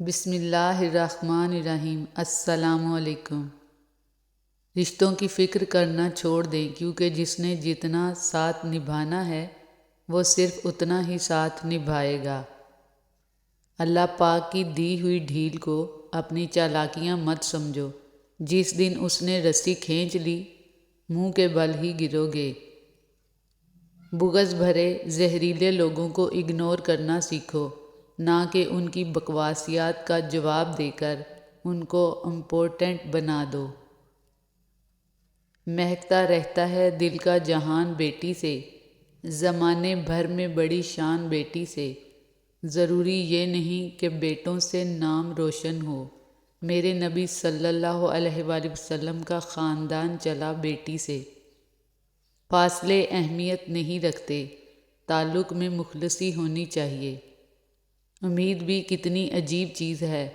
بسم اللہ الرحمن الرحیم۔ السلام علیکم۔ رشتوں کی فکر کرنا چھوڑ دیں، کیونکہ جس نے جتنا ساتھ نبھانا ہے وہ صرف اتنا ہی ساتھ نبھائے گا۔ اللہ پاک کی دی ہوئی ڈھیل کو اپنی چالاکیاں مت سمجھو۔ جس دن اس نے رسی کھینچ لی، منہ کے بل ہی گرو گے۔ بغض بھرے زہریلے لوگوں کو اگنور کرنا سیکھو، نہ کہ ان کی بکواسیات کا جواب دے کر ان کو امپورٹنٹ بنا دو۔ مہکتا رہتا ہے دل کا جہان بیٹی سے، زمانے بھر میں بڑی شان بیٹی سے۔ ضروری یہ نہیں کہ بیٹوں سے نام روشن ہو۔ میرے نبی صلی اللہ علیہ وآلہ وسلم کا خاندان چلا بیٹی سے۔ فاصلے اہمیت نہیں رکھتے، تعلق میں مخلصی ہونی چاہیے۔ امید بھی کتنی عجیب چیز ہے،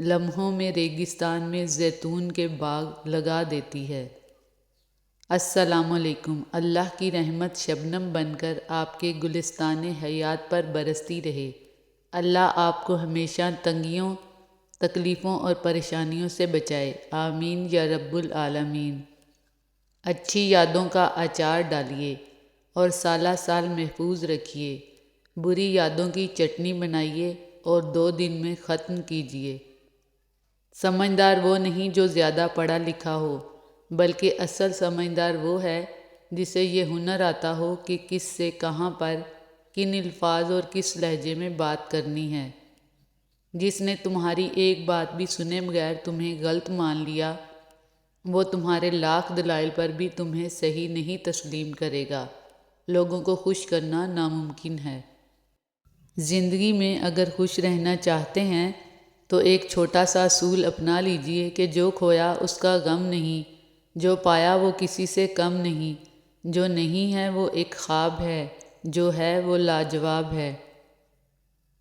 لمحوں میں ریگستان میں زیتون کے باغ لگا دیتی ہے۔ السلام علیکم۔ اللہ کی رحمت شبنم بن کر آپ کے گلستان حیات پر برستی رہے۔ اللہ آپ کو ہمیشہ تنگیوں، تکلیفوں اور پریشانیوں سے بچائے، آمین یا رب العالمین۔ اچھی یادوں کا اچار ڈالیے اور سالہ سال محفوظ رکھیے۔ بری یادوں کی چٹنی بنائیے اور 2 دن میں ختم کیجیے۔ سمجھدار وہ نہیں جو زیادہ پڑھا لکھا ہو، بلکہ اصل سمجھدار وہ ہے جسے یہ ہنر آتا ہو کہ کس سے کہاں پر، کن الفاظ اور کس لہجے میں بات کرنی ہے۔ جس نے تمہاری ایک بات بھی سنے بغیر تمہیں غلط مان لیا، وہ تمہارے لاکھ دلائل پر بھی تمہیں صحیح نہیں تسلیم کرے گا۔ لوگوں کو خوش کرنا ناممکن ہے۔ زندگی میں اگر خوش رہنا چاہتے ہیں تو ایک چھوٹا سا اصول اپنا لیجئے کہ جو کھویا اس کا غم نہیں، جو پایا وہ کسی سے کم نہیں، جو نہیں ہے وہ ایک خواب ہے، جو ہے وہ لاجواب ہے۔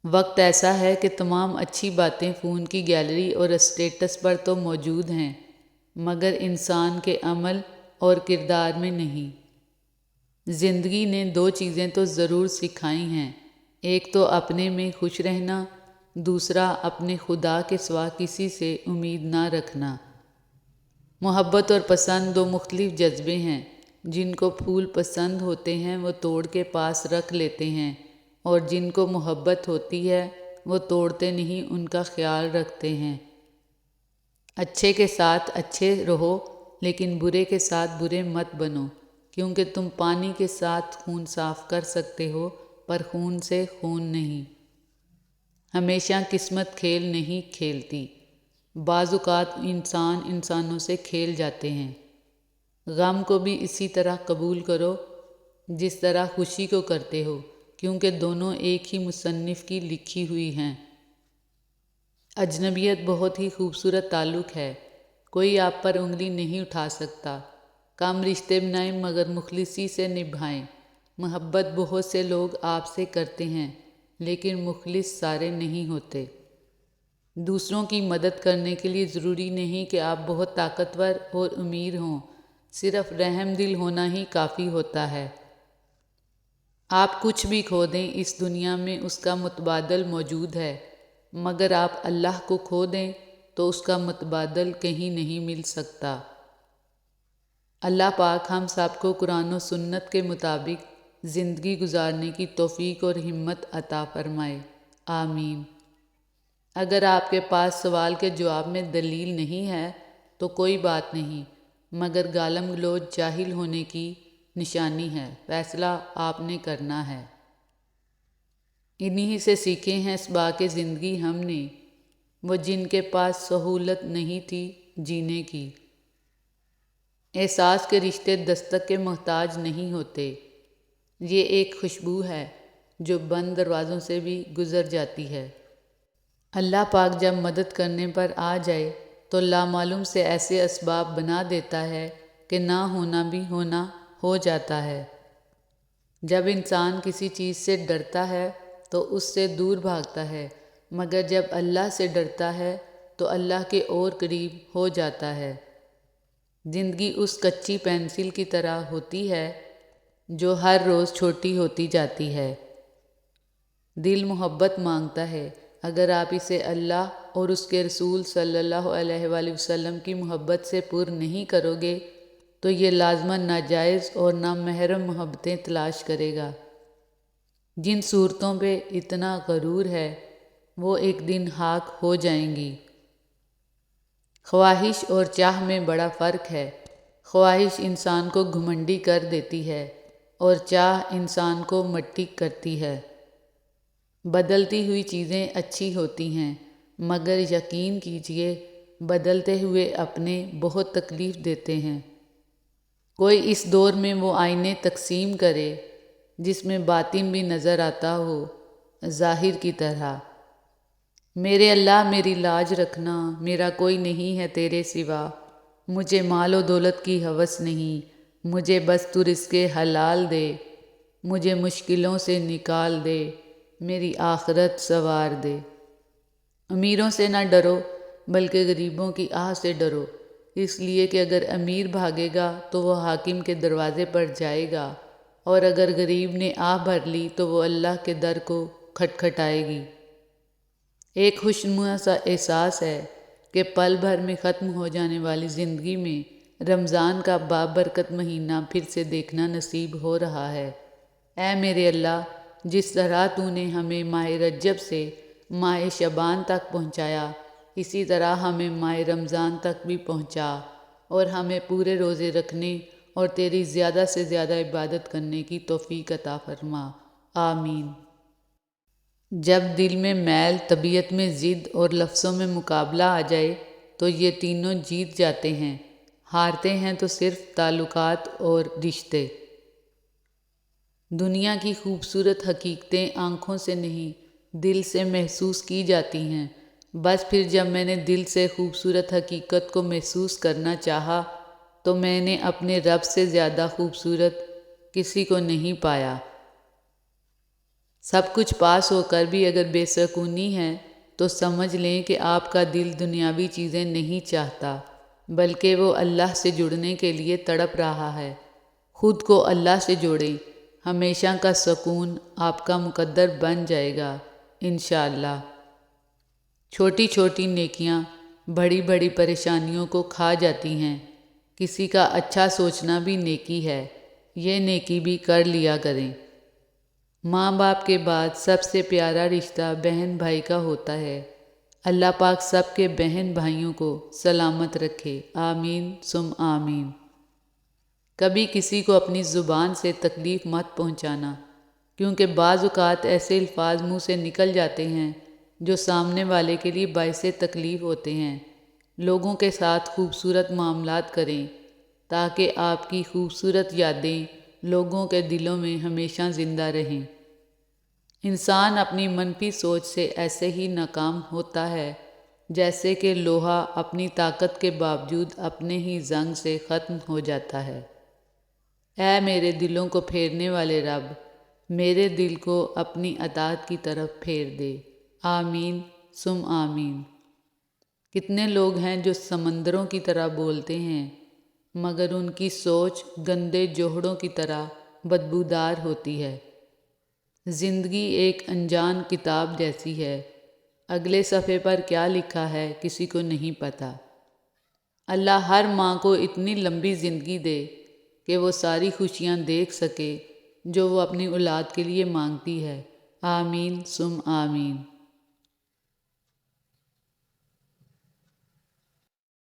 وقت ایسا ہے کہ تمام اچھی باتیں فون کی گیلری اور اسٹیٹس پر تو موجود ہیں، مگر انسان کے عمل اور کردار میں نہیں۔ زندگی نے 2 چیزیں تو ضرور سکھائی ہیں، ایک تو اپنے میں خوش رہنا، دوسرا اپنے خدا کے سوا کسی سے امید نہ رکھنا۔ محبت اور پسند 2 مختلف جذبے ہیں۔ جن کو پھول پسند ہوتے ہیں وہ توڑ کے پاس رکھ لیتے ہیں، اور جن کو محبت ہوتی ہے وہ توڑتے نہیں، ان کا خیال رکھتے ہیں۔ اچھے کے ساتھ اچھے رہو، لیکن برے کے ساتھ برے مت بنو، کیونکہ تم پانی کے ساتھ خون صاف کر سکتے ہو، پر خون سے خون نہیں۔ ہمیشہ قسمت کھیل نہیں کھیلتی، بعض اوقات انسان انسانوں سے کھیل جاتے ہیں۔ غم کو بھی اسی طرح قبول کرو جس طرح خوشی کو کرتے ہو، کیونکہ دونوں ایک ہی مصنف کی لکھی ہوئی ہیں۔ اجنبیت بہت ہی خوبصورت تعلق ہے، کوئی آپ پر انگلی نہیں اٹھا سکتا۔ کم رشتے بنائیں مگر مخلصی سے نبھائیں۔ محبت بہت سے لوگ آپ سے کرتے ہیں، لیکن مخلص سارے نہیں ہوتے۔ دوسروں کی مدد کرنے کے لیے ضروری نہیں کہ آپ بہت طاقتور اور امیر ہوں، صرف رحم دل ہونا ہی کافی ہوتا ہے۔ آپ کچھ بھی کھو دیں، اس دنیا میں اس کا متبادل موجود ہے، مگر آپ اللہ کو کھو دیں تو اس کا متبادل کہیں نہیں مل سکتا۔ اللہ پاک ہم سب کو قرآن و سنت کے مطابق زندگی گزارنے کی توفیق اور ہمت عطا فرمائے، آمین۔ اگر آپ کے پاس سوال کے جواب میں دلیل نہیں ہے تو کوئی بات نہیں، مگر گالم گلوچ جاہل ہونے کی نشانی ہے، فیصلہ آپ نے کرنا ہے۔ انہی سے سیکھے ہیں اسباق زندگی ہم نے، وہ جن کے پاس سہولت نہیں تھی جینے کی۔ احساس کے رشتے دستک کے محتاج نہیں ہوتے، یہ ایک خوشبو ہے جو بند دروازوں سے بھی گزر جاتی ہے۔ اللہ پاک جب مدد کرنے پر آ جائے تو لامعلوم سے ایسے اسباب بنا دیتا ہے کہ نہ ہونا بھی ہونا ہو جاتا ہے۔ جب انسان کسی چیز سے ڈرتا ہے تو اس سے دور بھاگتا ہے، مگر جب اللہ سے ڈرتا ہے تو اللہ کے اور قریب ہو جاتا ہے۔ زندگی اس کچی پینسل کی طرح ہوتی ہے جو ہر روز چھوٹی ہوتی جاتی ہے۔ دل محبت مانگتا ہے، اگر آپ اسے اللہ اور اس کے رسول صلی اللہ علیہ وآلہ وسلم کی محبت سے پر نہیں کرو گے تو یہ لازماً ناجائز اور نامحرم محبتیں تلاش کرے گا۔ جن صورتوں پہ اتنا غرور ہے وہ ایک دن خاک ہو جائیں گی۔ خواہش اور چاہ میں بڑا فرق ہے۔ خواہش انسان کو گھمنڈی کر دیتی ہے اور چاہ انسان کو مٹی کرتی ہے۔ بدلتی ہوئی چیزیں اچھی ہوتی ہیں، مگر یقین کیجئے بدلتے ہوئے اپنے بہت تکلیف دیتے ہیں۔ کوئی اس دور میں وہ آئینے تقسیم کرے جس میں باطن بھی نظر آتا ہو ظاہر کی طرح۔ میرے اللہ میری لاج رکھنا، میرا کوئی نہیں ہے تیرے سوا، مجھے مال و دولت کی ہوس نہیں، مجھے بس تو رزق حلال دے، مجھے مشکلوں سے نکال دے، میری آخرت سنوار دے۔ امیروں سے نہ ڈرو بلکہ غریبوں کی آہ سے ڈرو، اس لیے کہ اگر امیر بھاگے گا تو وہ حاکم کے دروازے پر جائے گا، اور اگر غریب نے آہ بھر لی تو وہ اللہ کے در کو کھٹکھٹائے گی۔ ایک خوشنما سا احساس ہے کہ پل بھر میں ختم ہو جانے والی زندگی میں رمضان کا بابرکت مہینہ پھر سے دیکھنا نصیب ہو رہا ہے۔ اے میرے اللہ، جس طرح تو نے ہمیں ماہ رجب سے ماہ شعبان تک پہنچایا، اسی طرح ہمیں ماہ رمضان تک بھی پہنچا اور ہمیں پورے روزے رکھنے اور تیری زیادہ سے زیادہ عبادت کرنے کی توفیق عطا فرما، آمین۔ جب دل میں میل، طبیعت میں ضد اور لفظوں میں مقابلہ آ جائے تو یہ تینوں جیت جاتے ہیں، ہارتے ہیں تو صرف تعلقات اور رشتے۔ دنیا کی خوبصورت حقیقتیں آنکھوں سے نہیں دل سے محسوس کی جاتی ہیں، بس پھر جب میں نے دل سے خوبصورت حقیقت کو محسوس کرنا چاہا تو میں نے اپنے رب سے زیادہ خوبصورت کسی کو نہیں پایا۔ سب کچھ پاس ہو کر بھی اگر بے سکونی ہے تو سمجھ لیں کہ آپ کا دل دنیاوی چیزیں نہیں چاہتا، بلکہ وہ اللہ سے جڑنے کے لیے تڑپ رہا ہے۔ خود کو اللہ سے جوڑیں، ہمیشہ کا سکون آپ کا مقدر بن جائے گا انشاءاللہ۔ چھوٹی چھوٹی نیکیاں بڑی بڑی پریشانیوں کو کھا جاتی ہیں۔ کسی کا اچھا سوچنا بھی نیکی ہے، یہ نیکی بھی کر لیا کریں۔ ماں باپ کے بعد سب سے پیارا رشتہ بہن بھائی کا ہوتا ہے۔ اللہ پاک سب کے بہن بھائیوں کو سلامت رکھے، آمین ثم آمین۔ کبھی کسی کو اپنی زبان سے تکلیف مت پہنچانا، کیونکہ بعض اوقات ایسے الفاظ منہ سے نکل جاتے ہیں جو سامنے والے کے لیے باعث تکلیف ہوتے ہیں۔ لوگوں کے ساتھ خوبصورت معاملات کریں تاکہ آپ کی خوبصورت یادیں لوگوں کے دلوں میں ہمیشہ زندہ رہیں۔ انسان اپنی منفی سوچ سے ایسے ہی ناکام ہوتا ہے جیسے کہ لوہا اپنی طاقت کے باوجود اپنے ہی زنگ سے ختم ہو جاتا ہے۔ اے میرے دلوں کو پھیرنے والے رب، میرے دل کو اپنی اطاعت کی طرف پھیر دے، آمین ثم آمین۔ کتنے لوگ ہیں جو سمندروں کی طرح بولتے ہیں مگر ان کی سوچ گندے جوہڑوں کی طرح بدبودار ہوتی ہے۔ زندگی ایک انجان کتاب جیسی ہے، اگلے صفحے پر کیا لکھا ہے کسی کو نہیں پتہ۔ اللہ ہر ماں کو اتنی لمبی زندگی دے کہ وہ ساری خوشیاں دیکھ سکے جو وہ اپنی اولاد کے لیے مانگتی ہے، آمین ثم آمین۔